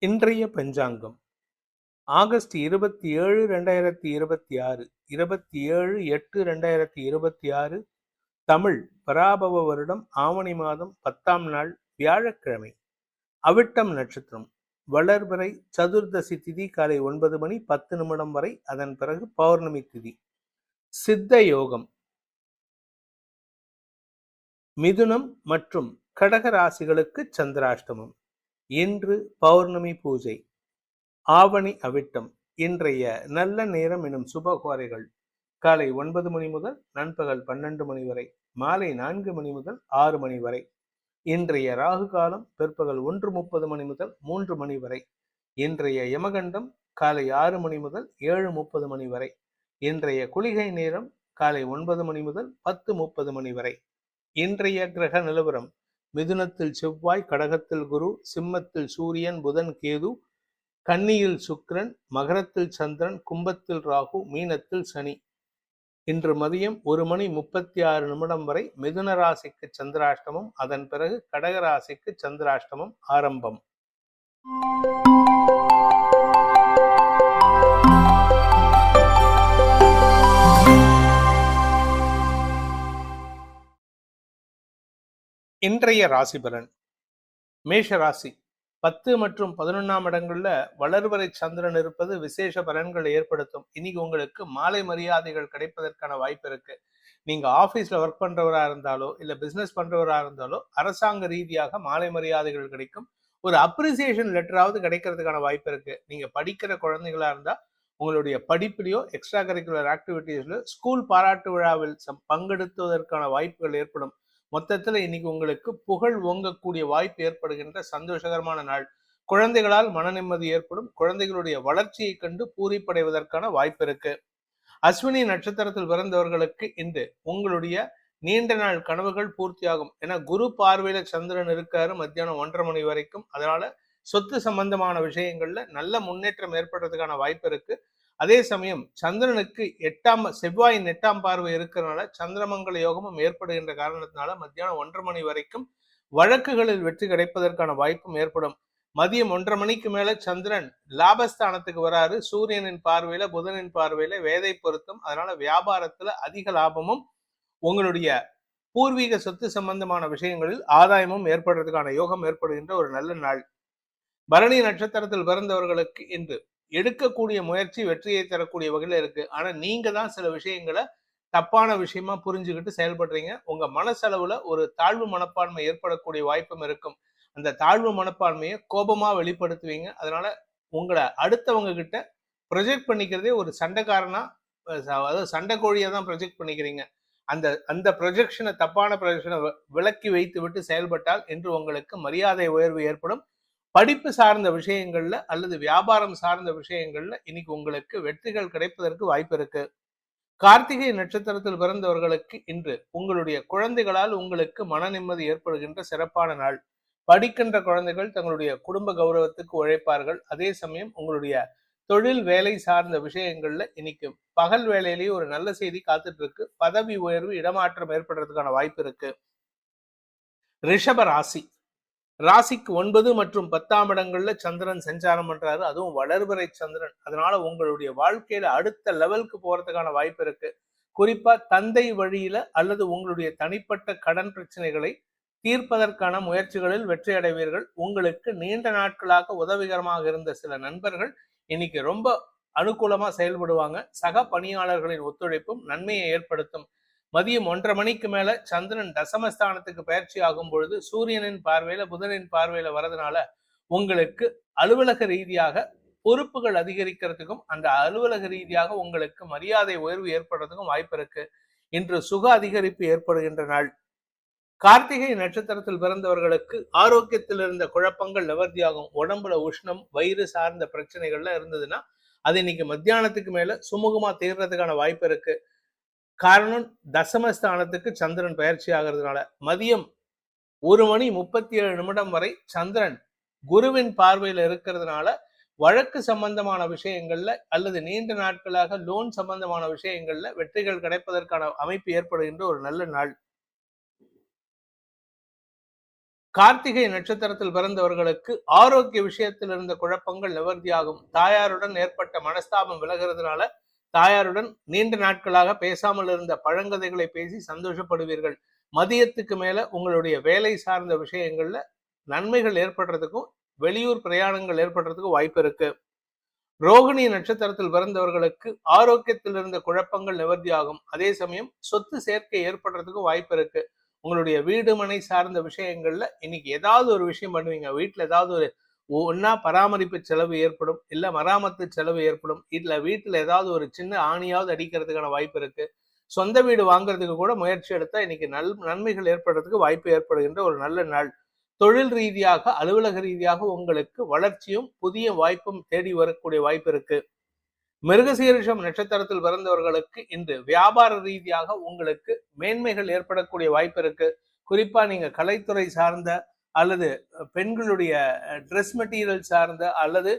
இன்றைய பஞ்சாங்கம் ஆகஸ்ட் 27, 2026, 27/8/2026, தமிழ் பராபவ வருடம் ஆவணி மாதம் 10ஆம் நாள் வியாழக்கிழமை. அவிட்டம் நட்சத்திரம். வளர்பிறை சதுர்தசி திதி காலை 9 மணி 10 நிமிடம் வரை. அதன் பிறகு பௌர்ணமி திதி. சித்த யோகம். மிதுனம் மற்றும் கடக ராசிகளுக்கு சந்திராஷ்டமம். இன்று பௌர்ணமி பூஜை. ஆவணி அவிட்டம். இன்றைய நல்ல நேரம் எனும் சுபகோரைகள் காலை 9 மணி முதல் நண்பகல் 12 மணி வரை, மாலை 4 மணி முதல் 6 மணி வரை. இன்றைய ராகு காலம் பிற்பகல் 1:30 மணி முதல் 3 மணி வரை. இன்றைய யமகண்டம் காலை 6 மணி முதல் 7:30 மணி வரை. இன்றைய குளிகை நேரம் காலை 9 மணி முதல் 10:30 மணி வரை. இன்றைய கிரக நிலவரம்: மிதுனத்தில் செவ்வாய், கடகத்தில் குரு, சிம்மத்தில் சூரியன், புதன், கேது, கன்னியில் சுக்கிரன், மகரத்தில் சந்திரன், கும்பத்தில் ராகு, மீனத்தில் சனி. இன்று மதியம் 1 மணி 36 நிமிடம் வரை மிதுன ராசிக்கு சந்திராஷ்டமம். அதன் பிறகு கடக ராசிக்கு சந்திராஷ்டமம் ஆரம்பம். இன்றைய ராசி பலன். மேஷ ராசி. 10 மற்றும் 11ஆம் இடங்கள்ல வளர்வரை சந்திரன் இருப்பது விசேஷ பலன்களை ஏற்படுத்தும். இன்னைக்கு உங்களுக்கு மாலை மரியாதைகள் கிடைப்பதற்கான வாய்ப்பு இருக்கு. நீங்க ஆபீஸ்ல ஒர்க் பண்றவரா இருந்தாலோ இல்ல பிசினஸ் பண்றவரா இருந்தாலோ அரசாங்க ரீதியாக மாலை மரியாதைகள் கிடைக்கும். ஒரு அப்ரிசியேஷன் லெட்டராவது கிடைக்கிறதுக்கான வாய்ப்பு இருக்கு. நீங்க படிக்கிற குழந்தைகளா இருந்தா உங்களுடைய படிப்பிலையோ எக்ஸ்ட்ரா கரிக்குலர் ஆக்டிவிட்டிஸ்ல ஸ்கூல் பாராட்டு விழாவில் பங்கெடுத்துவதற்கான வாய்ப்புகள் ஏற்படும். மொத்தத்துல இன்னைக்கு உங்களுக்கு புகழ் ஓங்கக்கூடிய வாய்ப்பு ஏற்படுகின்ற சந்தோஷகரமான நாள். குழந்தைகளால் மன நிம்மதி ஏற்படும். குழந்தைகளுடைய வளர்ச்சியை கண்டு பூரிப்படைவதற்கான வாய்ப்பு இருக்கு. அஸ்வினி நட்சத்திரத்தில் பிறந்தவர்களுக்கு இன்று உங்களுடைய நீண்ட நாள் கனவுகள் பூர்த்தியாகும். ஏன்னா குரு பார்வையில சந்திரன் இருக்காரு மத்தியானம் 1:30 மணி வரைக்கும். அதனால சொத்து சம்பந்தமான விஷயங்கள்ல நல்ல முன்னேற்றம் ஏற்படுறதுக்கான வாய்ப்பு இருக்கு. அதே சமயம் சந்திரனுக்கு செவ்வாயின் 8ஆம் பார்வை இருக்கிறதுனால சந்திரமங்கல யோகமும் ஏற்படுகின்ற காரணத்தினால மத்தியானம் 1:30 மணி வரைக்கும் வழக்குகளில் வெற்றி கிடைப்பதற்கான வாய்ப்பும் ஏற்படும். மதியம் 1:30 மணிக்கு மேல சந்திரன் லாபஸ்தானத்துக்கு வராரு. சூரியனின் பார்வையில, புதனின் பார்வையில வேதை பொருத்தம். அதனால வியாபாரத்துல அதிக லாபமும் உங்களுடைய பூர்வீக சொத்து சம்பந்தமான விஷயங்களில் ஆதாயமும் ஏற்படுறதுக்கான யோகம் ஏற்படுகின்ற ஒரு நல்ல நாள். பரணி நட்சத்திரத்தில் பிறந்தவர்களுக்கு இன்று எடுக்கக்கூடிய முயற்சி வெற்றியை தரக்கூடிய வகையில இருக்கு. ஆனா நீங்க தான் சில விஷயங்களை தப்பான விஷயமா புரிஞ்சுக்கிட்டு செயல்படுறீங்க. உங்க மனசளவுல ஒரு தாழ்வு மனப்பான்மை ஏற்படக்கூடிய வாய்ப்பும் இருக்கும். அந்த தாழ்வு மனப்பான்மையை கோபமா வெளிப்படுத்துவீங்க. அதனால உங்களை அடுத்தவங்க கிட்ட ப்ரொஜெக்ட் பண்ணிக்கிறதே ஒரு சண்டைக்காரனா, அதாவது சண்டை கோழியா தான் ப்ரொஜெக்ட் பண்ணிக்கிறீங்க. அந்த ப்ரொஜெக்ஷனை, தப்பான ப்ரொஜெக்ஷனை விலக்கி வைத்து விட்டு செயல்பட்டால் இன்று உங்களுக்கு மரியாதை உயர்வு ஏற்படும். படிப்பு சார்ந்த விஷயங்கள்ல அல்லது வியாபாரம் சார்ந்த விஷயங்கள்ல இன்னைக்கு உங்களுக்கு வெற்றிகள் கிடைப்பதற்கு வாய்ப்பு இருக்கு. கார்த்திகை நட்சத்திரத்தில் பிறந்தவர்களுக்கு இன்று உங்களுடைய குழந்தைகளால் உங்களுக்கு மன நிம்மதி ஏற்படுகின்ற சிறப்பான நாள். படிக்கின்ற குழந்தைகள் தங்களுடைய குடும்ப கௌரவத்துக்கு உழைப்பார்கள். அதே சமயம் உங்களுடைய தொழில் வேலை சார்ந்த விஷயங்கள்ல இன்னைக்கு பகல் வேலையிலேயே ஒரு நல்ல செய்தி காத்துட்டு இருக்கு. பதவி உயர்வு, இடமாற்றம் ஏற்படுறதுக்கான வாய்ப்பு இருக்கு. ரிஷப ராசி. ராசிக்கு 9 மற்றும் 10ஆம் இடங்கள்ல சந்திரன் சஞ்சாரம் பண்றாரு. அதுவும் வளர்பிறை சந்திரன். அதனால உங்களுடைய வாழ்க்கையில அடுத்த லெவலுக்கு போறதுக்கான வாய்ப்பு இருக்கு. குறிப்பா தந்தை வழியில அல்லது உங்களுடைய தனிப்பட்ட கடன் பிரச்சனைகளை தீர்ப்பதற்கான முயற்சிகளில் வெற்றி அடைவீர்கள். உங்களுக்கு நீண்ட நாட்களாக உதவிகரமாக இருந்த சில நண்பர்கள் இன்னைக்கு ரொம்ப அனுகூலமா செயல்படுவாங்க. சக பணியாளர்களின் ஒத்துழைப்பும் நன்மையை ஏற்படுத்தும். மதியம் 1:30 மணிக்கு மேல சந்திரன் தசமஸ்தானத்துக்கு பயிற்சி ஆகும் பொழுது சூரியனின் பார்வையில, புதனின் பார்வையில வரதுனால உங்களுக்கு அலுவலக ரீதியாக பொறுப்புகள் அதிகரிக்கிறதுக்கும் அந்த அலுவலக ரீதியாக உங்களுக்கு மரியாதை உயர்வு ஏற்படுறதுக்கும் வாய்ப்பு இருக்கு. இன்று சுக அதிகரிப்பு ஏற்படுகின்ற நாள். கார்த்திகை நட்சத்திரத்தில் பிறந்தவர்களுக்கு ஆரோக்கியத்தில் இருந்த குழப்பங்கள் நிவர்த்தியாகும். உடம்புல உஷ்ணம், வயிறு சார்ந்த பிரச்சனைகள்லாம் இருந்ததுன்னா அது இன்னைக்கு மத்தியானத்துக்கு மேல சுமூகமா தீர்றதுக்கான வாய்ப்பு இருக்கு. காரணம் தசமஸ்தானத்துக்கு சந்திரன் பயிற்சி ஆகிறதுனால. மதியம் 1 மணி 37 நிமிடம் வரை சந்திரன் குருவின் பார்வையில இருக்கிறதுனால வழக்கு சம்பந்தமான விஷயங்கள்ல அல்லது நீண்ட நாட்களாக லோன் சம்பந்தமான விஷயங்கள்ல வெற்றிகள் கிடைப்பதற்கான அமைப்பு ஏற்படுகின்ற ஒரு நல்ல நாள். கார்த்திகை நட்சத்திரத்தில் பிறந்தவர்களுக்கு ஆரோக்கிய விஷயத்தில் இருந்த குழப்பங்கள் நிவர்த்தியாகும். தாயாருடன் ஏற்பட்ட மனஸ்தாபம் விலகிறதுனால தாயாருடன் நீண்ட நாட்களாக பேசாமல் இருந்த பழங்கதைகளை பேசி சந்தோஷப்படுவீர்கள். மதியத்துக்கு மேல உங்களுடைய வேலை சார்ந்த விஷயங்கள்ல நன்மைகள் ஏற்படுறதுக்கும் வெளியூர் பிரயாணங்கள் ஏற்படுறதுக்கும் வாய்ப்பு இருக்கு. ரோகிணி நட்சத்திரத்தில் பிறந்தவர்களுக்கு ஆரோக்கியத்தில் இருந்த குழப்பங்கள் நிவர்த்தியாகும். அதே சமயம் சொத்து சேர்க்கை ஏற்படுறதுக்கும் வாய்ப்பு இருக்கு. உங்களுடைய வீடு மனை சார்ந்த விஷயங்கள்ல இன்னைக்கு ஏதாவது ஒரு விஷயம் பண்ணுவீங்க. வீட்டுல ஏதாவது ஒரு ஒன்னா பராமரிப்பு செலவு ஏற்படும், இல்ல மராமத்து செலவு ஏற்படும், இல்ல வீட்டுல ஏதாவது ஒரு சின்ன ஆணியாவது அடிக்கிறதுக்கான வாய்ப்பு இருக்கு. சொந்த வீடு வாங்குறதுக்கு கூட முயற்சி எடுத்தா இன்னைக்கு நன்மைகள் ஏற்படுறதுக்கு வாய்ப்பு ஏற்படுகின்ற ஒரு நல்ல நாள். தொழில் ரீதியாக அலுவலக ரீதியாக உங்களுக்கு வளர்ச்சியும் புதிய வாய்ப்பும் தேடி வரக்கூடிய வாய்ப்பு இருக்கு. மிருகசீரிஷம் நட்சத்திரத்தில் பிறந்தவர்களுக்கு இன்று வியாபார ரீதியாக உங்களுக்கு மேன்மைகள் ஏற்படக்கூடிய வாய்ப்பு இருக்கு. குறிப்பா நீங்க கலைத்துறை சார்ந்த அல்லது பெண்களுடைய ட்ரெஸ் மெட்டீரியல் சார்ந்த அல்லது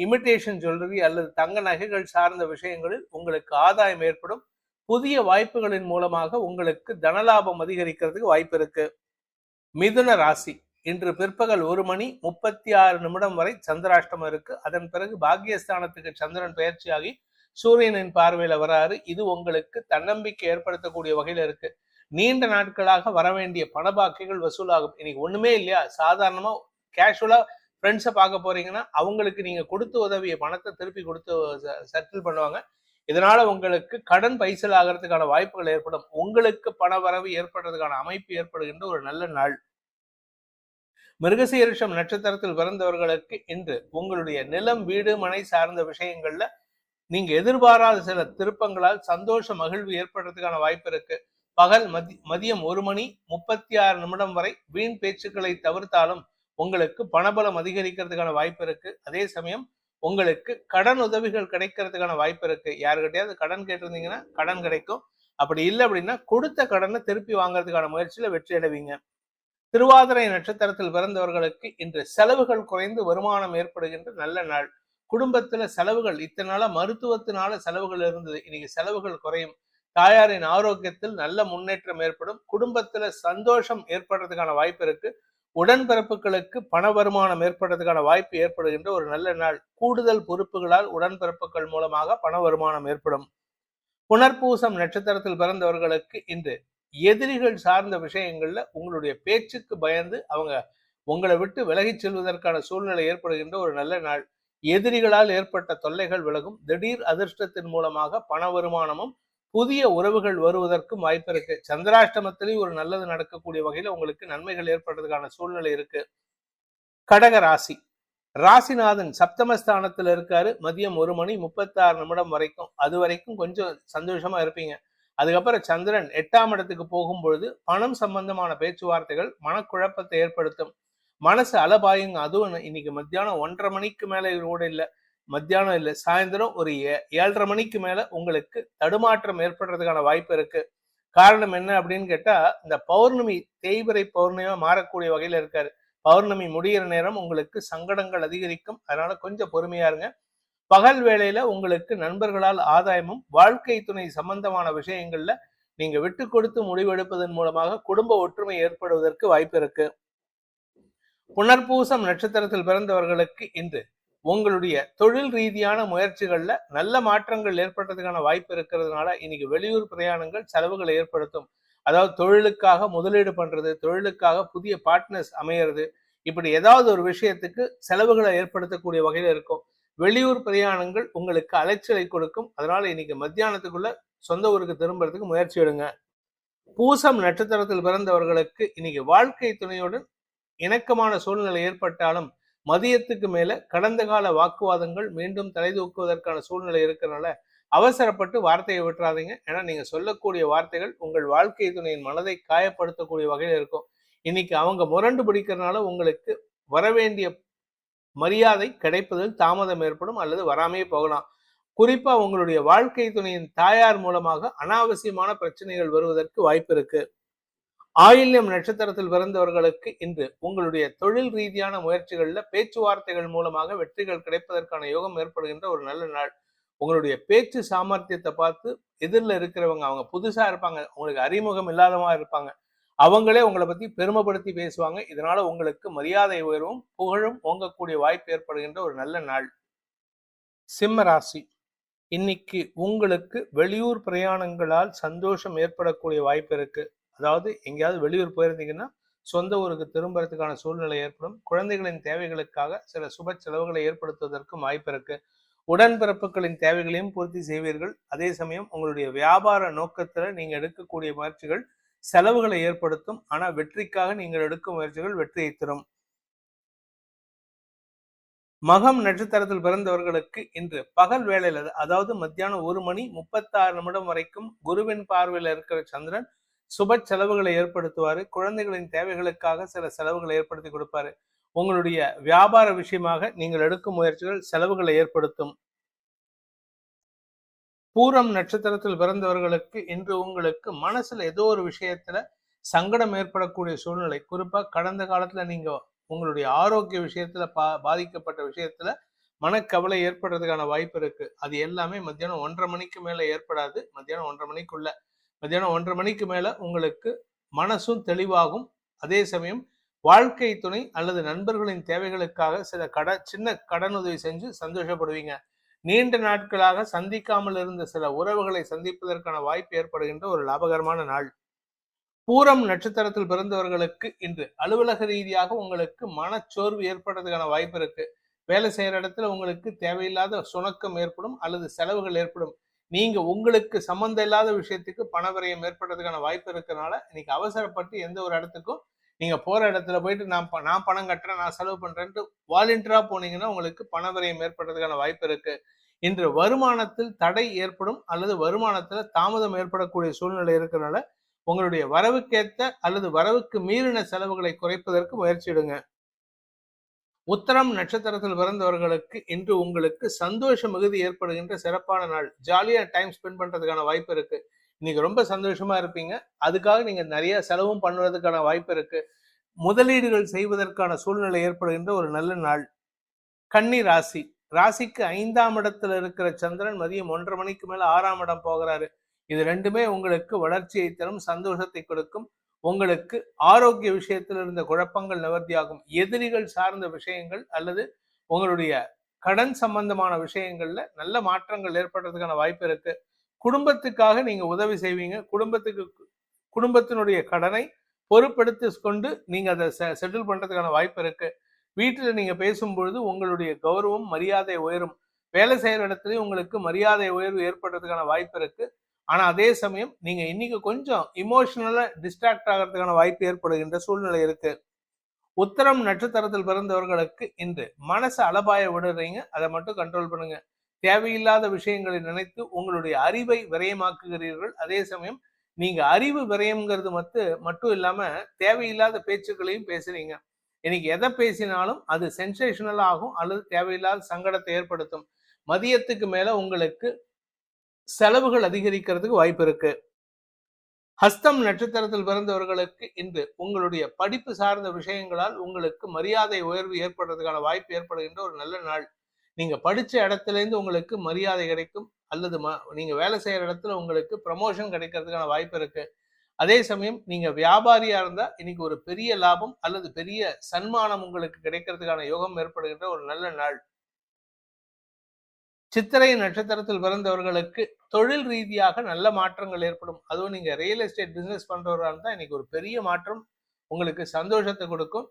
இமிட்டேஷன் ஜுவல்லரி அல்லது தங்க நகைகள் சார்ந்த விஷயங்களில் உங்களுக்கு ஆதாயம் ஏற்படும். புதிய வாய்ப்புகளின் மூலமாக உங்களுக்கு தனலாபம் அதிகரிக்கிறதுக்கு வாய்ப்பு இருக்கு. மிதுன ராசி, இன்று பிற்பகல் 1:36 வரை சந்திராஷ்டமம் இருக்கு. அதன் பிறகு பாக்கியஸ்தானத்துக்கு சந்திரன் பயிற்சியாகி சூரியனின் பார்வையில வராரு. இது உங்களுக்கு தன்னம்பிக்கை ஏற்படுத்தக்கூடிய வகையில இருக்கு. நீண்ட நாட்களாக வர வேண்டிய பணபாக்கிகள் வசூலாகும். இன்னைக்கு ஒண்ணுமே இல்லையா, சாதாரணமா கேஷுவலா ஃப்ரெண்ட்ஸை பார்க்க போறீங்கன்னா அவங்களுக்கு நீங்க கொடுத்து உதவிய பணத்தை திருப்பி கொடுத்து செட்டில் பண்ணுவாங்க. இதனால உங்களுக்கு கடன் பைசல் ஆகிறதுக்கான வாய்ப்புகள் ஏற்படும். உங்களுக்கு பண வரவு ஏற்படுறதுக்கான அமைப்பு ஏற்படுகின்ற ஒரு நல்ல நாள். மிருகசீரிஷம் நட்சத்திரத்தில் பிறந்தவர்களுக்கு இன்று உங்களுடைய நிலம் வீடு மனை சார்ந்த விஷயங்கள்ல நீங்க எதிர்பாராத சில திருப்பங்களால் சந்தோஷ மகிழ்வு ஏற்படுறதுக்கான வாய்ப்பு இருக்கு. பகல் மதியம் 1:36 வரை வீண் பேச்சுக்களை தவிர்த்தாலும் உங்களுக்கு பணபலம் அதிகரிக்கிறதுக்கான வாய்ப்பு இருக்கு. அதே சமயம் உங்களுக்கு கடன் உதவிகள் கிடைக்கிறதுக்கான வாய்ப்பு இருக்கு. யாருக்கிட்டையாவது கடன் கேட்டிருந்தீங்கன்னா கடன் கிடைக்கும். அப்படி இல்லை அப்படின்னா கொடுத்த கடனை திருப்பி வாங்குறதுக்கான முயற்சியில வெற்றி அடைவீங்க. திருவாதிரை நட்சத்திரத்தில் பிறந்தவர்களுக்கு இன்று செலவுகள் குறைந்து வருமானம் ஏற்படுகின்ற நல்ல நாள். குடும்பத்துல செலவுகள் இத்தனை நாளா மருத்துவத்தினால செலவுகள் இருந்தது, இன்னைக்கு செலவுகள் குறையும். தாயாரின் ஆரோக்கியத்தில் நல்ல முன்னேற்றம் ஏற்படும். குடும்பத்துல சந்தோஷம் ஏற்படுறதுக்கான வாய்ப்பு இருக்கு. உடன்பிறப்புகளுக்கு பண வருமானம் ஏற்படுறதுக்கான வாய்ப்பு ஏற்படுகின்ற ஒரு நல்ல நாள். கூடுதல் பொறுப்புகளால் உடன்பிறப்புகள் மூலமாக பண வருமானம் ஏற்படும். புனர்பூசம் நட்சத்திரத்தில் பிறந்தவர்களுக்கு இன்று எதிரிகள் சார்ந்த விஷயங்கள்ல உங்களுடைய பேச்சுக்கு பயந்து அவங்க உங்களை விட்டு விலகி செல்வதற்கான சூழ்நிலை ஏற்படுகின்ற ஒரு நல்ல நாள். எதிரிகளால் ஏற்பட்ட தொல்லைகள் விலகும். திடீர் அதிர்ஷ்டத்தின் மூலமாக பண வருமானமும் புதிய உறவுகள் வருவதற்கும் வாய்ப்பு இருக்கு. சந்திராஷ்டமத்திலேயே ஒரு நல்லது நடக்கக்கூடிய வகையில உங்களுக்கு நன்மைகள் ஏற்படுறதுக்கான சூழ்நிலை இருக்கு. கடக ராசி, ராசிநாதன் சப்தமஸ்தானத்துல இருக்காரு. மதியம் 1:36 வரைக்கும். அது வரைக்கும் கொஞ்சம் சந்தோஷமா இருப்பீங்க. அதுக்கப்புறம் சந்திரன் 8ஆம் இடத்துக்கு போகும் பொழுது பணம் சம்பந்தமான பேச்சுவார்த்தைகள் மனக்குழப்பத்தை ஏற்படுத்தும். மனசு அலபாயுங்க. அதுவும் இன்னைக்கு மத்தியானம் 1:30 மணிக்கு மேல கூட இல்லை, மத்தியானம் இல்லை, சாயந்தரம் ஒரு 7:30 மணிக்கு மேல உங்களுக்கு தடுமாற்றம் ஏற்படுறதுக்கான வாய்ப்பு இருக்கு. காரணம் என்ன அப்படின்னு கேட்டா, இந்த பௌர்ணமி தேய்பிறை பௌர்ணமியா மாறக்கூடிய வகையில இருக்காரு. பௌர்ணமி முடிகிற நேரம் உங்களுக்கு சங்கடங்கள் அதிகரிக்கும். அதனால கொஞ்சம் பொறுமையா இருங்க. பகல் வேளையில உங்களுக்கு நண்பர்களால் ஆதாயமும் வாழ்க்கை துணை சம்பந்தமான விஷயங்கள்ல நீங்க விட்டு கொடுத்து முடிவெடுப்பதன் மூலமாக குடும்ப ஒற்றுமை ஏற்படுவதற்கு வாய்ப்பு இருக்கு. புனர்பூசம் நட்சத்திரத்தில் பிறந்தவர்களுக்கு இன்று உங்களுடைய தொழில் ரீதியான முயற்சிகள்ல நல்ல மாற்றங்கள் ஏற்படுறதுக்கான வாய்ப்பு இருக்கிறதுனால இன்னைக்கு வெளியூர் பிரயாணங்கள் செலவுகளை ஏற்படுத்தும். அதாவது தொழிலுக்காக முதலீடு பண்றது, தொழிலுக்காக புதிய பார்ட்னர்ஸ் அமையிறது, இப்படி ஏதாவது ஒரு விஷயத்துக்கு செலவுகளை ஏற்படுத்தக்கூடிய வகையில இருக்கும். வெளியூர் பிரயாணங்கள் உங்களுக்கு அலைச்சலை கொடுக்கும். அதனால இன்னைக்கு மத்தியானத்துக்குள்ள சொந்த ஊருக்கு திரும்புறதுக்கு முயற்சி எடுங்க. பூசம் நட்சத்திரத்தில் பிறந்தவர்களுக்கு இன்னைக்கு வாழ்க்கை துணையுடன் இணக்கமான சூழ்நிலை ஏற்பட்டாலும் மதியத்துக்கு மேல கடந்த கால வாக்குவாதங்கள் மீண்டும் தலை தூக்குவதற்கான சூழ்நிலை இருக்கிறதுனால அவசரப்பட்டு வார்த்தையை விட்டுறாதீங்க. ஏன்னா நீங்க சொல்லக்கூடிய வார்த்தைகள் உங்கள் வாழ்க்கை துணையின் மனதை காயப்படுத்தக்கூடிய வகையில் இருக்கும். இன்னைக்கு அவங்க முரண்டு பிடிக்கிறதுனால உங்களுக்கு வரவேண்டிய மரியாதை கிடைப்பதில் தாமதம் ஏற்படும் அல்லது வராமே போகலாம். குறிப்பா உங்களுடைய வாழ்க்கை துணையின் தாயார் மூலமாக அனாவசியமான பிரச்சனைகள் வருவதற்கு வாய்ப்பு இருக்கு. ஆயில்யம் நட்சத்திரத்தில் பிறந்தவர்களுக்கு இன்று உங்களுடைய தொழில் ரீதியான முயற்சிகள்ல பேச்சுவார்த்தைகள் மூலமாக வெற்றிகள் கிடைப்பதற்கான யோகம் ஏற்படுகின்ற ஒரு நல்ல நாள். உங்களுடைய பேச்சு சாமர்த்தியத்தை பார்த்து எதிரில் இருக்கிறவங்க, அவங்க புதுசா இருப்பாங்க, உங்களுக்கு அறிமுகம் இல்லாதவங்க இருப்பாங்க, அவங்களே உங்களை பத்தி பெருமைப்படுத்தி பேசுவாங்க. இதனால உங்களுக்கு மரியாதை உயர்வும் புகழும் ஓங்கக்கூடிய வாய்ப்பு ஏற்படுகின்ற ஒரு நல்ல நாள். சிம்ம ராசி, இன்னைக்கு உங்களுக்கு வெளியூர் பிரயாணங்களால் சந்தோஷம் ஏற்படக்கூடிய வாய்ப்பு இருக்கு. அதாவது எங்கேயாவது வெளியூர் போயிருந்தீங்கன்னா சொந்த ஊருக்கு திரும்புறதுக்கான சூழ்நிலை ஏற்படும். குழந்தைகளின் தேவைகளுக்காக சில சுப செலவுகளை ஏற்படுத்துவதற்கும் வாய்ப்பு இருக்கு. உடன்பிறப்புகளின் தேவைகளையும் பூர்த்தி செய்வீர்கள். அதே சமயம் உங்களுடைய வியாபார நோக்கத்துல நீங்க எடுக்கக்கூடிய முயற்சிகள் செலவுகளை ஏற்படுத்தும். ஆனா வெற்றிக்காக நீங்கள் எடுக்கும் முயற்சிகள் வெற்றியை தரும். மகம் நட்சத்திரத்தில் பிறந்தவர்களுக்கு இன்று பகல் வேளையில, அதாவது மத்தியானம் 1:36 வரைக்கும் குருவின் பார்வையில் இருக்கிற சந்திரன் சுப செலவுகளை ஏற்படுத்துவாரு. குழந்தைகளின் தேவைகளுக்காக சில செலவுகளை ஏற்படுத்தி கொடுப்பாரு. உங்களுடைய வியாபார விஷயமாக நீங்கள் எடுக்கும் முயற்சிகள் செலவுகளை ஏற்படுத்தும். பூரம் நட்சத்திரத்தில் பிறந்தவர்களுக்கு இன்று உங்களுக்கு மனசுல ஏதோ ஒரு விஷயத்துல சங்கடம் ஏற்படக்கூடிய சூழ்நிலை. குறிப்பா கடந்த காலத்துல நீங்க உங்களுடைய ஆரோக்கிய விஷயத்துல பாதிக்கப்பட்ட விஷயத்துல மனக்கவலை ஏற்படுறதுக்கான வாய்ப்பு இருக்கு. அது எல்லாமே மத்தியானம் 1:30 மணிக்கு மேல ஏற்படாது. மத்தியானம் 1:30 மணிக்குள்ள, மத்தியானம் 1:30 மணிக்கு மேல உங்களுக்கு மனசும் தெளிவாகும். அதே சமயம் வாழ்க்கை துணை அல்லது நண்பர்களின் தேவைகளுக்காக சில சின்ன கடனுதவி செஞ்சு சந்தோஷப்படுவீங்க. நீண்ட நாட்களாக சந்திக்காமல் இருந்த சில உறவுகளை சந்திப்பதற்கான வாய்ப்பு ஏற்படுகின்ற ஒரு லாபகரமான நாள். பூரம் நட்சத்திரத்தில் பிறந்தவர்களுக்கு இன்று அலுவலக ரீதியாக உங்களுக்கு மனச்சோர்வு ஏற்படுறதுக்கான வாய்ப்பு இருக்கு. வேலை செய்யற இடத்துல உங்களுக்கு தேவையில்லாத சுணக்கம் ஏற்படும் அல்லது செலவுகள் ஏற்படும். நீங்க உங்களுக்கு சம்பந்தம் இல்லாத விஷயத்துக்கு பண விரயம் ஏற்படுறதுக்கான வாய்ப்பு இருக்கிறதுனால இன்னைக்கு அவசரப்பட்டு எந்த ஒரு இடத்துக்கும் நீங்க போற இடத்துல போயிட்டு நான் பணம் கட்டுறேன், நான் செலவு பண்றேன்ட்டு வாலண்டியரா போனீங்கன்னா உங்களுக்கு பண விரயம் ஏற்படுறதுக்கான வாய்ப்பு இருக்கு. இன்று வருமானத்தில் தடை ஏற்படும் அல்லது வருமானத்துல தாமதம் ஏற்படக்கூடிய சூழ்நிலை இருக்கிறதுனால உங்களுடைய வரவுக்கேற்ற அல்லது வரவுக்கு மீறின செலவுகளை குறைப்பதற்கு முயற்சிடுங்க. உத்தரம் நட்சத்திரத்தில் பிறந்தவர்களுக்கு இன்று உங்களுக்கு சந்தோஷ மிகுதி ஏற்படுகின்ற சிறப்பான நாள். ஜாலியா டைம் ஸ்பெண்ட் பண்றதுக்கான வாய்ப்பு இருக்கு. இன்னைக்கு ரொம்ப சந்தோஷமா இருப்பீங்க. அதுக்காக நீங்க நிறைய செலவும் பண்ணுவதற்கான வாய்ப்பு இருக்கு. முதலீடுகள் செய்வதற்கான சூழ்நிலை ஏற்படுகின்ற ஒரு நல்ல நாள். கன்னி ராசி, ராசிக்கு 5ஆம் இடத்துல இருக்கிற சந்திரன் மதியம் 1:30 மணிக்கு மேல 6ஆம் இடம் போகிறாரு. இது ரெண்டுமே உங்களுக்கு வளர்ச்சியை தரும், சந்தோஷத்தை கொடுக்கும். உங்களுக்கு ஆரோக்கிய விஷயத்தில் இருந்த குழப்பங்கள் நிவர்த்தியாகும். எதிரிகள் சார்ந்த விஷயங்கள் அல்லது உங்களுடைய கடன் சம்பந்தமான விஷயங்கள்ல நல்ல மாற்றங்கள் ஏற்படுறதுக்கான வாய்ப்பு இருக்கு. குடும்பத்துக்காக நீங்க உதவி செய்வீங்க. குடும்பத்தினுடைய கடனை பொறுப்பெடுத்து கொண்டு நீங்க அதை செட்டில் பண்றதுக்கான வாய்ப்பு இருக்கு. வீட்டுல நீங்க பேசும்பொழுது உங்களுடைய கௌரவம் மரியாதை உயரும். வேலை செய்யற இடத்துலயும் உங்களுக்கு மரியாதை உயர்வு ஏற்படுறதுக்கான வாய்ப்பு இருக்கு. ஆனா அதே சமயம் நீங்க இன்னைக்கு கொஞ்சம் இமோஷனலா டிஸ்ட்ராக்ட் ஆகிறதுக்கான வாய்ப்பு ஏற்படுகின்ற சூழ்நிலை இருக்கு. உத்தரம் நட்சத்திரத்தில் பிறந்தவர்களுக்கு இன்று மனசை அலபாய விடுறீங்க, அதை மட்டும் கண்ட்ரோல் பண்ணுங்க. தேவையில்லாத விஷயங்களை நினைத்து உங்களுடைய அறிவை விரயமாக்குகிறீர்கள். அதே சமயம் நீங்க அறிவு விரயம்ங்கிறது மட்டும் இல்லாம தேவையில்லாத பேச்சுக்களையும் பேசுறீங்க. இன்னைக்கு எதை பேசினாலும் அது சென்சேஷனல் ஆகும் அல்லது தேவையில்லாத சங்கடத்தை ஏற்படுத்தும். மதியத்துக்கு மேல உங்களுக்கு செலவுகள் அதிகரிக்கிறதுக்கு வாய்ப்பு இருக்கு. ஹஸ்தம் நட்சத்திரத்தில் பிறந்தவர்களுக்கு இன்று உங்களுடைய படிப்பு சார்ந்த விஷயங்களால் உங்களுக்கு மரியாதை உயர்வு ஏற்படுறதுக்கான வாய்ப்பு ஏற்படுகின்ற ஒரு நல்ல நாள். நீங்க படிச்ச இடத்துல இருந்து உங்களுக்கு மரியாதை கிடைக்கும் அல்லது நீங்க வேலை செய்யற இடத்துல உங்களுக்கு ப்ரமோஷன் கிடைக்கிறதுக்கான வாய்ப்பு இருக்கு. அதே சமயம் நீங்க வியாபாரியா இருந்தா இன்னைக்கு ஒரு பெரிய லாபம் அல்லது பெரிய சன்மானம் உங்களுக்கு கிடைக்கிறதுக்கான யோகம் ஏற்படுகின்ற ஒரு நல்ல நாள். சித்திரை நட்சத்திரத்தில் பிறந்தவர்களுக்கு தொழில் ரீதியாக நல்ல மாற்றங்கள் ஏற்படும். அதுவும் நீங்க ரியல் எஸ்டேட் பிசினஸ் பண்றவராக இருந்தா இன்னைக்கு ஒரு பெரிய மாற்றம் உங்களுக்கு சந்தோஷத்தை கொடுக்கும்.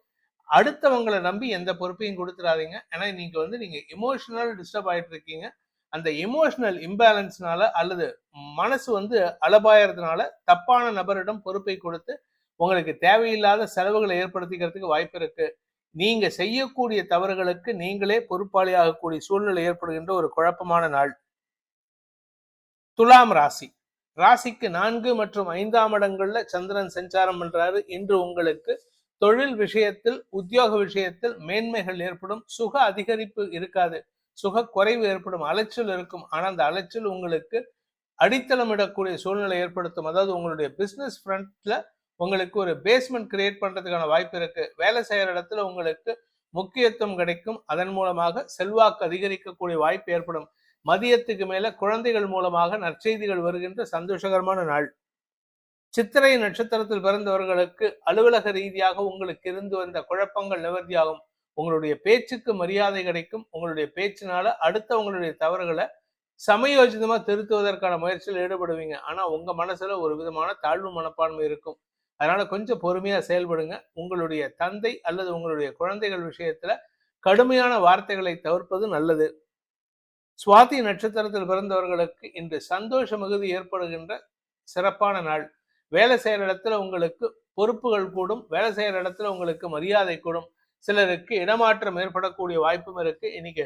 அடுத்தவங்களை நம்பி எந்த பொறுப்பையும் கொடுத்துடாதீங்க. ஏன்னா நீங்க எமோஷனல் டிஸ்டர்ப் ஆயிட்டு இருக்கீங்க. அந்த எமோஷனல் இம்பேலன்ஸ்னால அல்லது மனசு அலபாயறதுனால தப்பான நபரிடம் பொறுப்பை கொடுத்து உங்களுக்கு தேவையில்லாத செலவுகளை ஏற்படுத்திக்கிறதுக்கு வாய்ப்பு இருக்கு. நீங்க செய்யக்கூடிய தவறுகளுக்கு நீங்களே பொறுப்பாளியாகக்கூடிய சூழ்நிலை ஏற்படுகின்ற ஒரு குழப்பமான நாள். துலாம் ராசி, ராசிக்கு 4 மற்றும் 5ஆம் இடங்கள்ல சந்திரன் சஞ்சாரம் பண்றாரு. இன்று உங்களுக்கு தொழில் விஷயத்தில் உத்தியோக விஷயத்தில் மேன்மைகள் ஏற்படும். சுக அதிகரிப்பு இருக்காது, சுக குறைவு ஏற்படும், அலைச்சல் இருக்கும். ஆனா அந்த அலைச்சல் உங்களுக்கு அடித்தளமிடக்கூடிய சூழ்நிலை ஏற்படுத்தும். அதாவது உங்களுடைய பிசினஸ் ஃப்ரண்ட்ல உங்களுக்கு ஒரு பேஸ்மெண்ட் கிரியேட் பண்றதுக்கான வாய்ப்பு இருக்கு. வேலை செய்யற இடத்துல உங்களுக்கு முக்கியத்துவம் கிடைக்கும். அதன் மூலமாக செல்வாக்கு அதிகரிக்கக்கூடிய வாய்ப்பு ஏற்படும். மதியத்துக்கு மேல குழந்தைகள் மூலமாக நற்செய்திகள் வருகின்ற சந்தோஷகரமான நாள். சித்திரை நட்சத்திரத்தில் பிறந்தவர்களுக்கு அலுவலக ரீதியாக உங்களுக்கு இருந்து வந்த குழப்பங்கள் நிவர்த்தியாகும். உங்களுடைய பேச்சுக்கு மரியாதை கிடைக்கும். உங்களுடைய பேச்சினால அடுத்தவங்களுடைய தவறுகளை சமயோஜிதமா திருத்துவதற்கான முயற்சியில் ஈடுபடுவீங்க. ஆனா உங்க மனசுல ஒரு விதமான தாழ்வு மனப்பான்மை இருக்கும். அதனால கொஞ்சம் பொறுமையா செயல்படுங்க. உங்களுடைய தந்தை அல்லது உங்களுடைய குழந்தைகள் விஷயத்துல கடுமையான வார்த்தைகளை தவிர்ப்பது நல்லது. சுவாதி நட்சத்திரத்தில் பிறந்தவர்களுக்கு இன்று சந்தோஷ மிகுதி ஏற்படுகின்ற சிறப்பான நாள். வேலை செய்யற இடத்துல உங்களுக்கு பொறுப்புகள் கூடும். வேலை செய்யற இடத்துல உங்களுக்கு மரியாதை கூடும். சிலருக்கு இடமாற்றம் ஏற்படக்கூடிய வாய்ப்பும் இருக்கு. இன்னைக்கு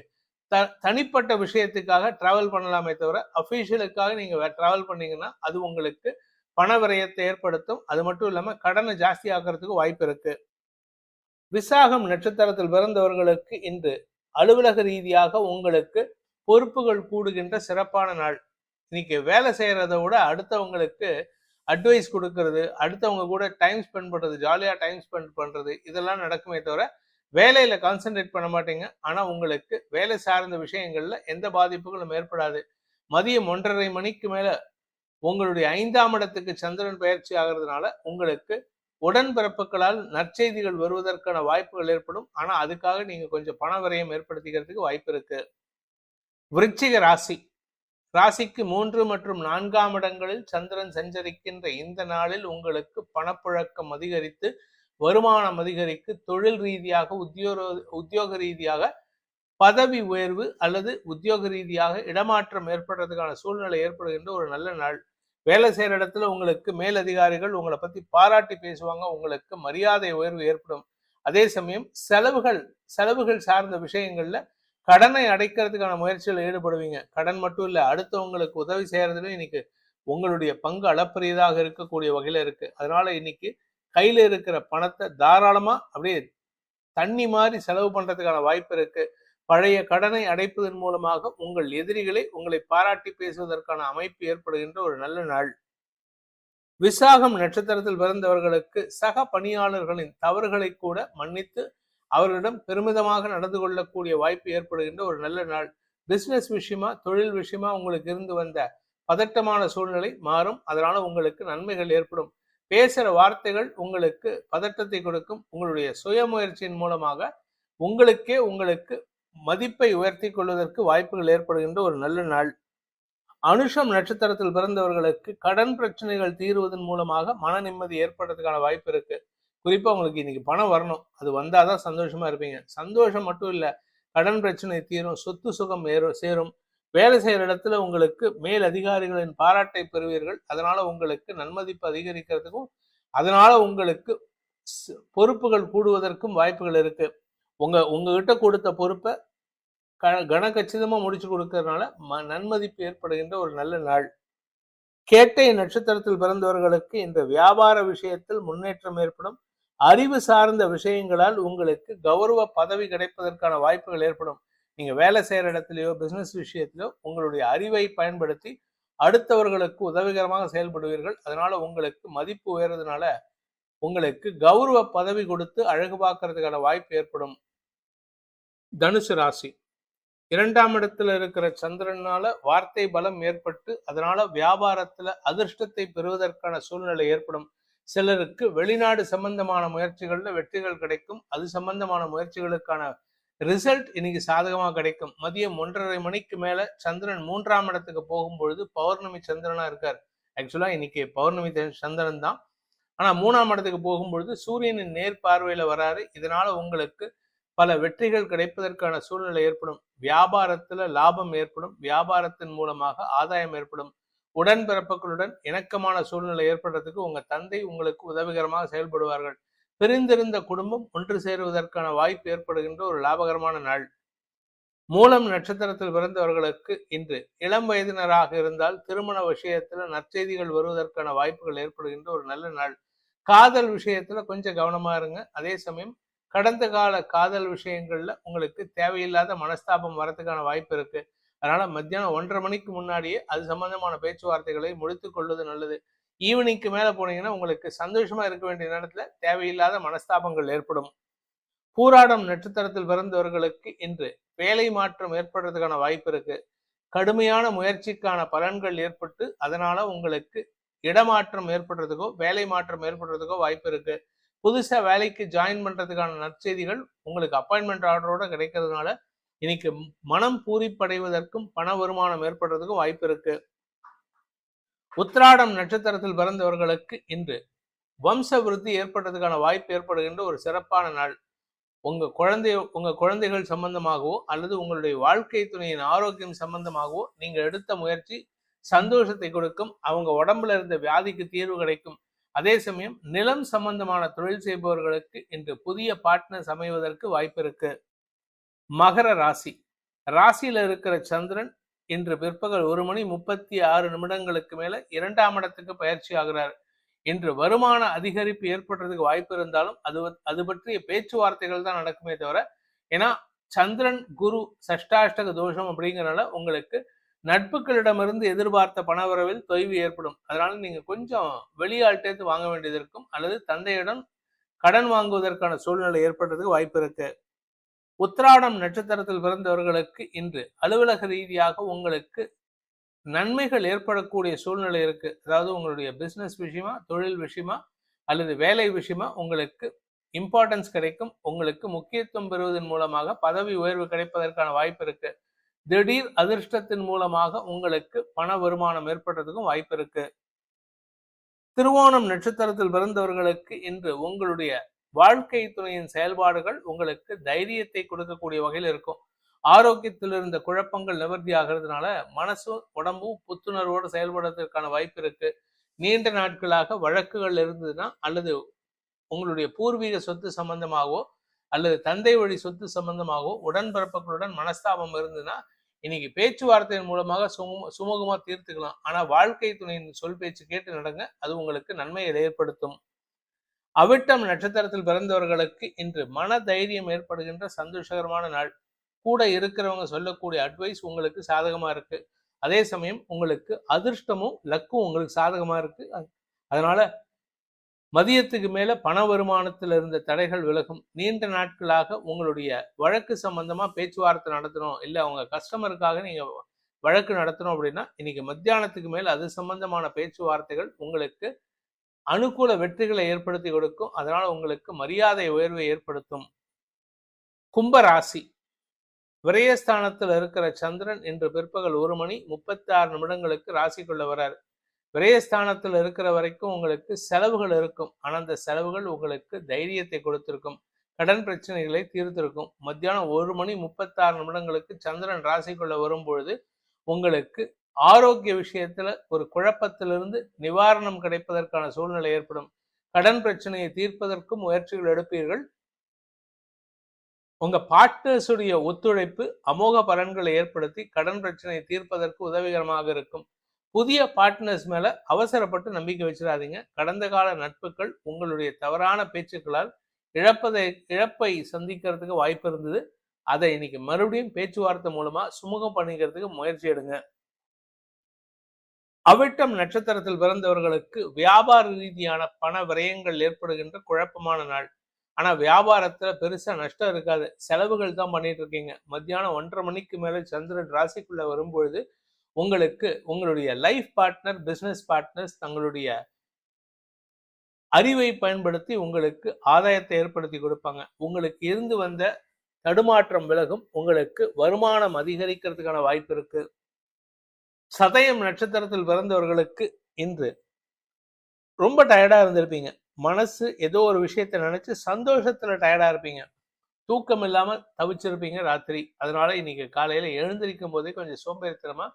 தனிப்பட்ட விஷயத்துக்காக டிராவல் பண்ணலாமே தவிர அபிஷியலுக்காக நீங்க டிராவல் பண்ணீங்கன்னா அது உங்களுக்கு பண விரயத்தை ஏற்படுத்தும். அது மட்டும் இல்லாம கடனை ஜாஸ்தி ஆக்கிறதுக்கு வாய்ப்பு இருக்கு. விசாகம் நட்சத்திரத்தில் பிறந்தவர்களுக்கு இன்று அலுவலக ரீதியாக உங்களுக்கு பொறுப்புகள் கூடுகின்ற சிறப்பான நாள். இன்னைக்கு வேலை செய்யறதை விட அடுத்தவங்களுக்கு அட்வைஸ் கொடுக்கறது, அடுத்தவங்க கூட டைம் ஸ்பெண்ட் பண்றது, ஜாலியா டைம் ஸ்பெண்ட் பண்றது, இதெல்லாம் நடக்குமே தவிர வேலையில கான்சென்ட்ரேட் பண்ண மாட்டீங்க. ஆனா உங்களுக்கு வேலை சார்ந்த விஷயங்கள்ல எந்த பாதிப்புகளும் ஏற்படாது. மதியம் 1:30 மணிக்கு மேல உங்களுடைய 5ஆம் இடத்துக்கு சந்திரன் பயிற்சி ஆகிறதுனால உங்களுக்கு உடன்பிறப்புகளால் நற்செய்திகள் வருவதற்கான வாய்ப்புகள் ஏற்படும். ஆனா அதுக்காக நீங்க கொஞ்சம் பண விரயம் ஏற்படுத்திக்கிறதுக்கு வாய்ப்பு இருக்கு. விருச்சிக ராசிக்கு 3 மற்றும் 4ஆம் இடங்களில் சந்திரன் சஞ்சரிக்கின்ற இந்த நாளில் உங்களுக்கு பணப்புழக்கம் அதிகரித்து வருமானம் அதிகரிக்கு, தொழில் ரீதியாக உத்தியோக ரீதியாக பதவி உயர்வு அல்லது உத்தியோக ரீதியாக இடமாற்றம் ஏற்படுறதுக்கான சூழ்நிலை ஏற்படுகின்ற ஒரு நல்ல நாள். வேலை செய்யற இடத்துல உங்களுக்கு மேலதிகாரிகள் உங்களை பத்தி பாராட்டி பேசுவாங்க. உங்களுக்கு மரியாதை உயர்வு ஏற்படும். அதே சமயம் செலவுகள் சார்ந்த விஷயங்கள்ல கடனை அடைக்கிறதுக்கான முயற்சியில் ஈடுபடுவீங்க. கடன் மட்டும் இல்ல, அடுத்தவங்களுக்கு உதவி செய்யறதுல இன்னைக்கு உங்களுடைய பங்கு அளப்பரியதாக இருக்கக்கூடிய வகையில இருக்கு. அதனால இன்னைக்கு கையில இருக்கிற பணத்தை தாராளமா அப்படியே தண்ணி மாதிரி செலவு பண்றதுக்கான வாய்ப்பு இருக்கு. பழைய கடனை அடைப்பதன் மூலமாக உங்கள் எதிரிகளை உங்களை பாராட்டி பேசுவதற்கான அமைப்பு ஏற்படுகின்ற ஒரு நல்ல நாள். விசாகம் நட்சத்திரத்தில் பிறந்தவர்களுக்கு சக பணியாளர்களின் தவறுகளை கூட மன்னித்து அவர்களிடம் பெருமிதமாக நடந்து கொள்ளக்கூடிய வாய்ப்பு ஏற்படுகின்ற ஒரு நல்ல நாள். பிசினஸ் விஷயமா, தொழில் விஷயமா உங்களுக்கு இருந்து வந்த பதட்டமான சூழ்நிலை மாறும். அதனால உங்களுக்கு நன்மைகள் ஏற்படும். பேசுற வார்த்தைகள் உங்களுக்கு பதட்டத்தை கொடுக்கும். உங்களுடைய சுயமுயற்சியின் மூலமாக உங்களுக்கு மதிப்பை உயர்த்தி கொள்வதற்கு வாய்ப்புகள் ஏற்படுகின்ற ஒரு நல்ல நாள். அனுஷம் நட்சத்திரத்தில் பிறந்தவர்களுக்கு கடன் பிரச்சனைகள் தீர்வதன் மூலமாக மன நிம்மதி ஏற்படுறதுக்கான வாய்ப்பு இருக்கு. குறிப்பா உங்களுக்கு இன்னைக்கு பணம் வரணும். அது வந்தாதான் சந்தோஷமா இருப்பீங்க. சந்தோஷம் மட்டும் இல்ல, கடன் பிரச்சனை தீரும், சொத்து சுகம் சேரும். வேலை செய்யற இடத்துல உங்களுக்கு மேல் அதிகாரிகளின் பாராட்டை பெறுவீர்கள். அதனால உங்களுக்கு நன்மதிப்பு அதிகரிக்கிறதுக்கும், அதனால உங்களுக்கு பொறுப்புகள் கூடுவதற்கும் வாய்ப்புகள் இருக்கு. உங்ககிட்ட கொடுத்த பொறுப்பை கனகச்சிதமா முடிச்சு கொடுக்கறதுனால நன்மதிப்பு ஏற்படுகின்ற ஒரு நல்ல நாள். கேட்டை நட்சத்திரத்தில் பிறந்தவர்களுக்கு இந்த வியாபார விஷயத்தில் முன்னேற்றம் ஏற்படும். அறிவு சார்ந்த விஷயங்களால் உங்களுக்கு கௌரவ பதவி கிடைப்பதற்கான வாய்ப்புகள் ஏற்படும். நீங்க வேலை செய்யற இடத்துலயோ பிசினஸ் விஷயத்திலோ உங்களுடைய அறிவை பயன்படுத்தி அடுத்தவர்களுக்கு உதவிகரமாக செயல்படுவீர்கள். அதனால உங்களுக்கு மதிப்பு உயர்றதுனால உங்களுக்கு கௌரவ பதவி கொடுத்து அழகு பார்க்கறதுக்கான வாய்ப்பு ஏற்படும். தனுசு ராசி 2ஆம் இடத்துல இருக்கிற சந்திரனால வார்த்தை பலம் ஏற்பட்டு அதனால வியாபாரத்துல அதிர்ஷ்டத்தை பெறுவதற்கான சூழ்நிலை ஏற்படும். சிலருக்கு வெளிநாடு சம்பந்தமான முயற்சிகள்ல வெற்றிகள் கிடைக்கும். அது சம்பந்தமான முயற்சிகளுக்கான ரிசல்ட் இன்னைக்கு சாதகமா கிடைக்கும். மதியம் 1:30 மணிக்கு மேல சந்திரன் 3ஆம் இடத்துக்கு போகும்பொழுது பௌர்ணமி சந்திரனா இருக்கார். ஆக்சுவலா இன்னைக்கு பௌர்ணமி சந்திரன் தான். ஆனா 3ஆம் இடத்துக்கு போகும்பொழுது சூரியனின் நேர் பார்வையில வராரு. இதனால உங்களுக்கு பல வெற்றிகள் கிடைப்பதற்கான சூழ்நிலை ஏற்படும். வியாபாரத்துல லாபம் ஏற்படும். வியாபாரத்தின் மூலமாக ஆதாயம் ஏற்படும். உடன்பிறப்புகளுடன் இணக்கமான சூழ்நிலை ஏற்படுறதுக்கு உங்க தந்தை உங்களுக்கு உதவிகரமாக செயல்படுவார்கள். பிரிந்திருந்த குடும்பம் ஒன்று சேருவதற்கான வாய்ப்பு ஏற்படுகின்ற ஒரு லாபகரமான நாள். மூலம் நட்சத்திரத்தில் பிறந்தவர்களுக்கு இன்று இளம் வயதினராக இருந்தால் திருமண விஷயத்துல நற்செய்திகள் வருவதற்கான வாய்ப்புகள் ஏற்படுகின்ற ஒரு நல்ல நாள். காதல் விஷயத்துல கொஞ்சம் கவனமா இருங்க. அதே சமயம் கடந்த கால காதல் விஷயங்கள்ல உங்களுக்கு தேவையில்லாத மனஸ்தாபம் வரதுக்கான வாய்ப்பு இருக்கு. அதனால மத்தியானம் 1:30 மணிக்கு முன்னாடியே அது சம்பந்தமான பேச்சுவார்த்தைகளை முடித்துக் கொள்வது நல்லது. ஈவினிங்க்கு மேல போனீங்கன்னா உங்களுக்கு சந்தோஷமா இருக்க வேண்டிய நேரத்துல தேவையில்லாத மனஸ்தாபங்கள் ஏற்படும். பூராடம் நட்சத்திரத்தில் பிறந்தவர்களுக்கு இன்று வேலை மாற்றம் ஏற்படுறதுக்கான வாய்ப்பு இருக்கு. கடுமையான முயற்சிக்கான பலன்கள் ஏற்பட்டு அதனால உங்களுக்கு இடமாற்றம் ஏற்படுறதுக்கோ வேலை மாற்றம் ஏற்படுறதுக்கோ வாய்ப்பு இருக்கு. புதுசா வேலைக்கு ஜாயின் பண்றதுக்கான நற்செய்திகள் உங்களுக்கு அப்பாயின்மெண்ட் ஆர்டரோட கிடைக்கிறதுனால இன்னைக்கு மனம் பூரிப்படைவதற்கும் பண வருமானம் ஏற்படுறதுக்கும் வாய்ப்பு இருக்கு. உத்திராடம் நட்சத்திரத்தில் பிறந்தவர்களுக்கு இன்று வம்ச விருத்தி ஏற்படுறதுக்கான வாய்ப்பு ஏற்படுகின்ற ஒரு சிறப்பான நாள். உங்க குழந்தைகள் சம்பந்தமாகவோ அல்லது உங்களுடைய வாழ்க்கை துணையின் ஆரோக்கியம் சம்பந்தமாகவோ நீங்க எடுத்த முயற்சி சந்தோஷத்தை கொடுக்கும். அவங்க உடம்புல இருந்த வியாதிக்கு தீர்வு கிடைக்கும். அதே சமயம் நிலம் சம்பந்தமான தொழில் செய்பவர்களுக்கு இன்று புதிய பார்ட்னர்ஸ் அமைவதற்கு வாய்ப்பு இருக்கு. மகர ராசி. ராசியில இருக்கிற சந்திரன் இன்று பிற்பகல் 1:36 மேல 2ஆம் இடத்துக்கு பயிற்சி ஆகிறார். இன்று வருமான அதிகரிப்பு ஏற்படுறதுக்கு வாய்ப்பு இருந்தாலும் அது பற்றிய பேச்சுவார்த்தைகள் தான் நடக்குமே தவிர, ஏன்னா சந்திரன் குரு சஷ்டாஷ்டக தோஷம் அப்படிங்கிறனால உங்களுக்கு நட்புகளிடமிருந்து எதிர்பார்த்த பணவரவில் தொய்வு ஏற்படும். அதனால நீங்க கொஞ்சம் வெளியாள்கிட்ட வாங்க வேண்டியது இருக்கும், அல்லது தந்தையிடம் கடன் வாங்குவதற்கான சூழ்நிலை ஏற்படுறதுக்கு வாய்ப்பு இருக்கு. உத்திராடம் நட்சத்திரத்தில் பிறந்தவர்களுக்கு இன்று அலுவலக ரீதியாக உங்களுக்கு நன்மைகள் ஏற்படக்கூடிய சூழ்நிலை இருக்கு. அதாவது உங்களுடைய பிசினஸ் விஷயமா, தொழில் விஷயமா அல்லது வேலை விஷயமா உங்களுக்கு இம்பார்ட்டன்ஸ் கிடைக்கும். உங்களுக்கு முக்கியத்துவம் பெறுவதன் மூலமாக பதவி உயர்வு கிடைப்பதற்கான வாய்ப்பு இருக்கு. திடீர் அதிர்ஷ்டத்தின் மூலமாக உங்களுக்கு பண வருமானம் ஏற்படுறதுக்கும் வாய்ப்பு இருக்கு. திருவோணம் நட்சத்திரத்தில் பிறந்தவர்களுக்கு இன்று உங்களுடைய வாழ்க்கை துணையின் செயல்பாடுகள் உங்களுக்கு தைரியத்தை கொடுக்கக்கூடிய வகையில் இருக்கும். ஆரோக்கியத்தில் இருந்த குழப்பங்கள் நிவர்த்தி ஆகிறதுனால மனசும் உடம்பும் புத்துணர்வோடு செயல்படுறதுக்கான வாய்ப்பு இருக்கு. நீண்ட நாட்களாக வழக்குகள் இருந்ததுன்னா, அல்லது உங்களுடைய பூர்வீக சொத்து சம்பந்தமாகவோ அல்லது தந்தை வழி சொத்து சம்பந்தமாகவோ உடன்பிறப்புகளுடன் மனஸ்தாபம் இருந்ததுன்னா இன்னைக்கு பேச்சுவார்த்தையின் மூலமாக சுமூகமா தீர்த்துக்கலாம். ஆனா வாழ்க்கை துணையின் சொல் பேச்சு கேட்டு நடங்க, அது உங்களுக்கு நன்மையை ஏற்படுத்தும். அவிட்டம் நட்சத்திரத்தில் பிறந்தவர்களுக்கு இன்று மன தைரியம் ஏற்படுகின்ற சந்தோஷகரமான நாள். கூட இருக்கிறவங்க சொல்லக்கூடிய அட்வைஸ் உங்களுக்கு சாதகமா இருக்கு. அதே சமயம் உங்களுக்கு அதிர்ஷ்டமும் லக்கும் உங்களுக்கு சாதகமா இருக்கு. அதனால மதியத்துக்கு மேல பண வருமானத்தில் இருந்த தடைகள் விலகும். நீண்ட நாட்களாக உங்களுடைய வழக்கு சம்பந்தமா பேச்சுவார்த்தை நடத்தணும், இல்ல அவங்க கஸ்டமருக்காக நீங்க வழக்கு நடத்தணும் அப்படின்னா இன்னைக்கு மத்தியானத்துக்கு மேல அது சம்பந்தமான பேச்சுவார்த்தைகள் உங்களுக்கு அனுகூல வெற்றிகளை ஏற்படுத்தி கொடுக்கும். அதனால உங்களுக்கு மரியாதை உயர்வை ஏற்படுத்தும். கும்பராசி. விரயஸ்தானத்தில் இருக்கிற சந்திரன் இன்று பிற்பகல் 1:36 ராசிக்குள்ள வராரு. விரயஸ்தானத்தில் இருக்கிற வரைக்கும் உங்களுக்கு செலவுகள் இருக்கும். ஆனால் அந்த செலவுகள் உங்களுக்கு தைரியத்தை கொடுத்திருக்கும், கடன் பிரச்சனைகளை தீர்த்திருக்கும். மத்தியானம் 1:36 சந்திரன் ராசிக்குள்ள வரும்பொழுது உங்களுக்கு ஆரோக்கிய விஷயத்துல ஒரு குழப்பத்திலிருந்து நிவாரணம் கிடைப்பதற்கான சூழ்நிலை ஏற்படும். கடன் பிரச்சனையை தீர்ப்பதற்கும் முயற்சிகள் எடுப்பீர்கள். உங்க பார்ட்னர்ஸுடைய ஒத்துழைப்பு அமோக பலன்களை ஏற்படுத்தி கடன் பிரச்சனையை தீர்ப்பதற்கு உதவிகரமாக இருக்கும். புதிய பார்ட்னர்ஸ் மேல அவசரப்பட்டு நம்பிக்கை வச்சிடாதீங்க. கடந்த கால நட்புகள் உங்களுடைய தவறான பேச்சுக்களால் இழப்பை சந்திக்கிறதுக்கு வாய்ப்பு இருந்தது. அதை இன்னைக்கு மறுபடியும் பேச்சுவார்த்தை மூலமா சுமூகம் பண்ணிக்கிறதுக்கு முயற்சி எடுங்க. அவிட்டம் நட்சத்திரத்தில் பிறந்தவர்களுக்கு வியாபார ரீதியான பண விரயங்கள் ஏற்படுகின்ற குழப்பமான நாள். ஆனா வியாபாரத்துல பெருசா நஷ்டம் இருக்காது, செலவுகள் தான் பண்ணிட்டு இருக்கீங்க. மத்தியானம் 1:30 மேல சந்திரன் ராசிக்குள்ள வரும்பொழுது உங்களுக்கு உங்களுடைய லைஃப் பார்ட்னர், பிசினஸ் பார்ட்னர்ஸ் தங்களுடைய அறிவை பயன்படுத்தி உங்களுக்கு ஆதாயத்தை ஏற்படுத்தி கொடுப்பாங்க. உங்களுக்கு இருந்து வந்த தடுமாற்றம் விலகும். உங்களுக்கு வருமானம் அதிகரிக்கிறதுக்கான வாய்ப்பு இருக்கு. சதயம் நட்சத்திரத்தில் பிறந்தவர்களுக்கு இன்று ரொம்ப டயர்டா இருந்திருப்பீங்க. மனசு ஏதோ ஒரு விஷயத்தை நினைச்சு சந்தோஷத்துல டயர்டா இருப்பீங்க. தூக்கம் இல்லாம தவிச்சிருப்பீங்க ராத்திரி. அதனால இன்னைக்கு காலையில எழுந்திருக்கும் போதே கொஞ்சம் சோம்பேறித்தனமா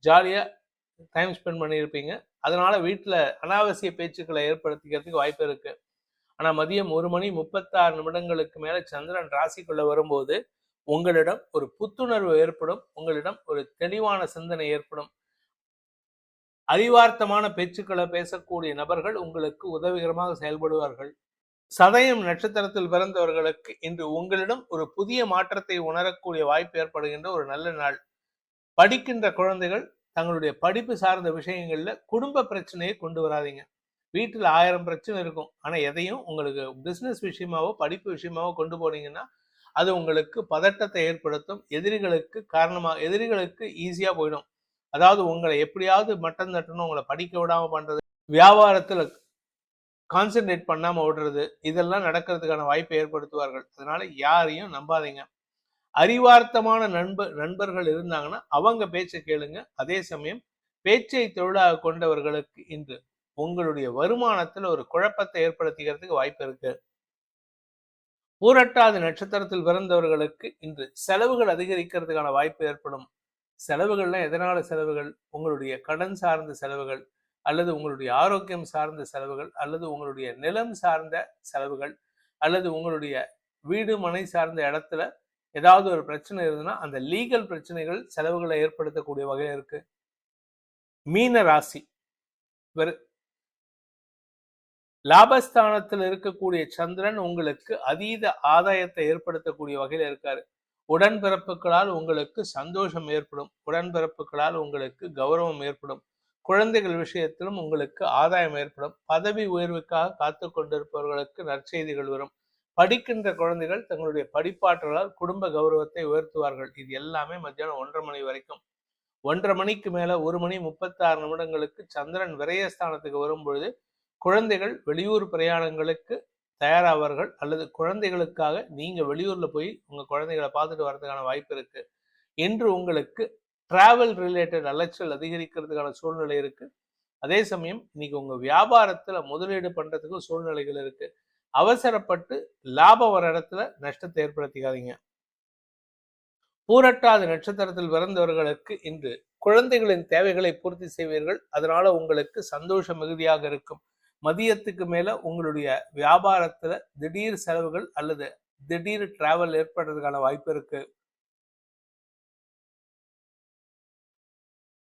ஜாலியா டைம் ஸ்பெண்ட் பண்ணியிருப்பீங்க. அதனால வீட்டுல அனாவசிய பேச்சுக்களை ஏற்படுத்திக்கிறதுக்கு வாய்ப்பு இருக்கு. ஆனா மதியம் 1:36 மேல சந்திரன் ராசிக்குள்ள வரும்போது உங்களிடம் ஒரு புத்துணர்வு ஏற்படும். உங்களிடம் ஒரு தெளிவான சிந்தனை ஏற்படும். அறிவார்த்தமான பேச்சுக்களை பேசக்கூடிய நபர்கள் உங்களுக்கு உதவிகரமாக செயல்படுவார்கள். சதயம் நட்சத்திரத்தில் பிறந்தவர்களுக்கு இன்று உங்களிடம் ஒரு புதிய மாற்றத்தை உணரக்கூடிய வாய்ப்பு ஏற்படுகின்ற ஒரு நல்ல நாள். படிக்கின்ற குழந்தைகள் தங்களுடைய படிப்பு சார்ந்த விஷயங்கள்ல குடும்ப பிரச்சனையை கொண்டு வராதீங்க. வீட்டுல 1000 பிரச்சனை இருக்கும். ஆனா எதையும் உங்களுக்கு பிசினஸ் விஷயமாவோ படிப்பு விஷயமாவோ கொண்டு போனீங்கன்னா அது உங்களுக்கு பதட்டத்தை ஏற்படுத்தும். எதிரிகளுக்கு ஈஸியா போயிடும். அதாவது உங்களை எப்படியாவது மட்டம் தட்டணும், உங்களை படிக்க விடாம பண்றது வியாபாரத்துல கான்சென்ட்ரேட் பண்ணாம ஓடுறது, இதெல்லாம் நடக்கிறதுக்கான வாய்ப்பை ஏற்படுத்துவார்கள். அதனால யாரையும் நம்பாதீங்க. அறிவார்த்தமான நண்பர்கள் இருந்தாங்கன்னா அவங்க பேச்சை கேளுங்க. அதே சமயம் பேச்சை தொழிலாக கொண்டவர்களுக்கு இன்று உங்களுடைய வருமானத்துல ஒரு குழப்பத்தை ஏற்படுத்திக்கிறதுக்கு வாய்ப்பு இருக்கு. பூரட்டாதி நட்சத்திரத்தில் பிறந்தவர்களுக்கு இன்று செலவுகள் அதிகரிக்கிறதுக்கான வாய்ப்பு ஏற்படும். செலவுகள்லாம் எதனால செலவுகள்? உங்களுடைய கடன் சார்ந்த செலவுகள், அல்லது உங்களுடைய ஆரோக்கியம் சார்ந்த செலவுகள், அல்லது உங்களுடைய நிலம் சார்ந்த செலவுகள், அல்லது உங்களுடைய வீடு மனை சார்ந்த இடத்துல ஏதாவது ஒரு பிரச்சனை இருந்ததுன்னா அந்த லீகல் பிரச்சனைகள் செலவுகளை ஏற்படுத்தக்கூடிய வகையில் இருக்கு. மீன ராசி, லாபஸ்தானத்தில் இருக்கக்கூடிய சந்திரன் உங்களுக்கு அதீத ஆதாயத்தை ஏற்படுத்தக்கூடிய வகையில் இருக்காரு. உடன்பிறப்புகளால் உங்களுக்கு சந்தோஷம் ஏற்படும். உடன்பிறப்புகளால் உங்களுக்கு கௌரவம் ஏற்படும். குழந்தைகள் விஷயத்திலும் உங்களுக்கு ஆதாயம் ஏற்படும். பதவி உயர்வுக்காக காத்து கொண்டிருப்பவர்களுக்கு நற்செய்திகள் வரும். படிக்கின்ற குழந்தைகள் தங்களுடைய படிப்பாற்றலால் குடும்ப கௌரவத்தை உயர்த்துவார்கள். இது எல்லாமே மத்தியானம் 1:30 மணி வரைக்கும். 1:30 மணிக்கு மேல 1 மணி 36 நிமிடங்களுக்கு சந்திரன் விரயஸ்தானத்துக்கு வரும்பொழுது குழந்தைகள் வெளியூர் பிரயாணங்களுக்கு தயாராவார்கள், அல்லது குழந்தைகளுக்காக நீங்க வெளியூர்ல போய் உங்க குழந்தைகளை பார்த்துட்டு வர்றதுக்கான வாய்ப்பு இருக்கு. இன்று உங்களுக்கு டிராவல் ரிலேட்டட் அலைச்சல் அதிகரிக்கிறதுக்கான சூழ்நிலை இருக்கு. அதே சமயம் இன்னைக்கு உங்க வியாபாரத்துல முதலீடு பண்றதுக்கு சூழ்நிலைகள் இருக்கு. அவசரப்பட்டு லாபம் வர இடத்துல நஷ்டத்தை ஏற்படுத்திக்காதீங்க. பூரட்டாதி நட்சத்திரத்தில் பிறந்தவர்களுக்கு இன்று குழந்தைகளின் தேவைகளை பூர்த்தி செய்வீர்கள். அதனால உங்களுக்கு சந்தோஷம் மிகுதியாக இருக்கும். மதியத்துக்கு மேல உங்களுடைய வியாபாரத்துல திடீர் செலவுகள் அல்லது திடீர் டிராவல் ஏற்படுறதுக்கான வாய்ப்பு இருக்கு.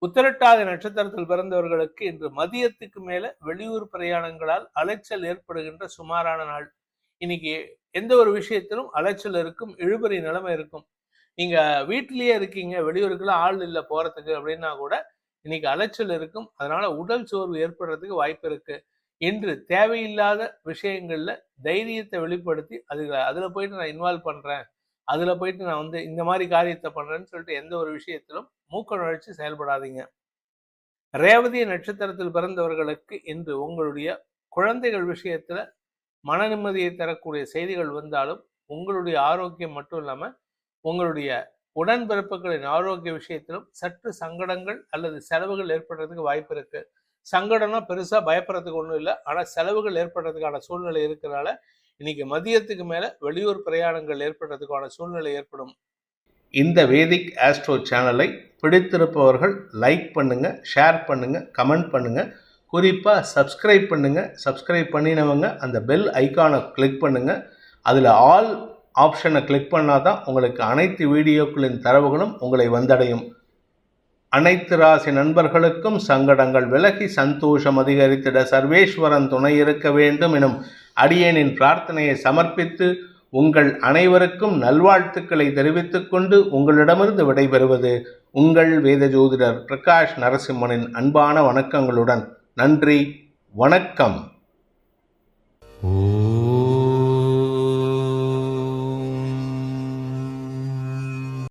உத்திரட்டாதி நட்சத்திரத்தில் பிறந்தவர்களுக்கு இன்று மதியத்துக்கு மேல வெளியூர் பிரயாணங்களால் அலைச்சல் ஏற்படுகின்ற சுமாரான நாள். இன்னைக்கு எந்த ஒரு விஷயத்திலும் அலைச்சல் இருக்கும், இழுபறி நிலைமை இருக்கும். நீங்க வீட்டிலேயே இருக்கீங்க, வெளியூருக்குலாம் ஆள் இல்லை போறதுக்கு அப்படின்னா கூட இன்னைக்கு அலைச்சல் இருக்கும். அதனால உடல் சோர்வு ஏற்படுறதுக்கு வாய்ப்பு இருக்கு. இன்று தேவையில்லாத விஷயங்கள்ல தைரியத்தை வெளிப்படுத்தி அதுல போயிட்டு நான் இன்வால்வ் பண்றேன், அதுல போயிட்டு நான் இந்த மாதிரி காரியத்தை பண்றேன்னு சொல்லிட்டு எந்த ஒரு விஷயத்திலும் மூக்க நுழைச்சு செயல்படாதீங்க. ரேவதி நட்சத்திரத்தில் பிறந்தவர்களுக்கு இன்று உங்களுடைய குழந்தைகள் விஷயத்துல மன நிம்மதியை தரக்கூடிய செய்திகள் வந்தாலும் உங்களுடைய ஆரோக்கியம் மட்டும் இல்லாம உங்களுடைய உடன்பிறப்புகளின் ஆரோக்கிய விஷயத்திலும் சற்று சங்கடங்கள் அல்லது செலவுகள் ஏற்படுறதுக்கு வாய்ப்பு இருக்கு. சங்கடம்னா பெருசா பயப்படுறதுக்கு ஒன்றும் இல்லை, ஆனா செலவுகள் ஏற்படுறதுக்கான சூழ்நிலை இருக்கிறதுனால இன்னைக்கு மதியத்துக்கு மேல வெளியூர் பிரயாணங்கள் ஏற்படுறதுக்கான சூழ்நிலை ஏற்படும். இந்த வேதிக் ஆஸ்ட்ரோ சேனலை பிடித்திருப்பவர்கள் லைக் பண்ணுங்க, ஷேர் பண்ணுங்க, கமெண்ட் பண்ணுங்க, குறிப்பா சப்ஸ்கிரைப் பண்ணுங்க. சப்ஸ்கிரைப் பண்ணினவங்க அந்த பெல் ஐக்கானை கிளிக் பண்ணுங்க. அதுல ஆல் ஆப்ஷனை கிளிக் பண்ணாதான் உங்களுக்கு அனைத்து வீடியோக்களின் தரவுகளும் உங்களை வந்தடையும். அனைத்து ராசி நண்பர்களுக்கும் சங்கடங்கள் விலகி சந்தோஷம் அதிகரித்திட சர்வேஸ்வரன் துணை இருக்க வேண்டும் எனும் அடியேனின் பிரார்த்தனையை சமர்ப்பித்து உங்கள் அனைவருக்கும் நல்வாழ்த்துக்களை தெரிவித்துக் கொண்டு உங்களிடமிருந்து விடைபெறுவது உங்கள் வேத ஜோதிடர் பிரகாஷ் நரசிம்மனின் அன்பான வணக்கங்களுடன். நன்றி, வணக்கம்.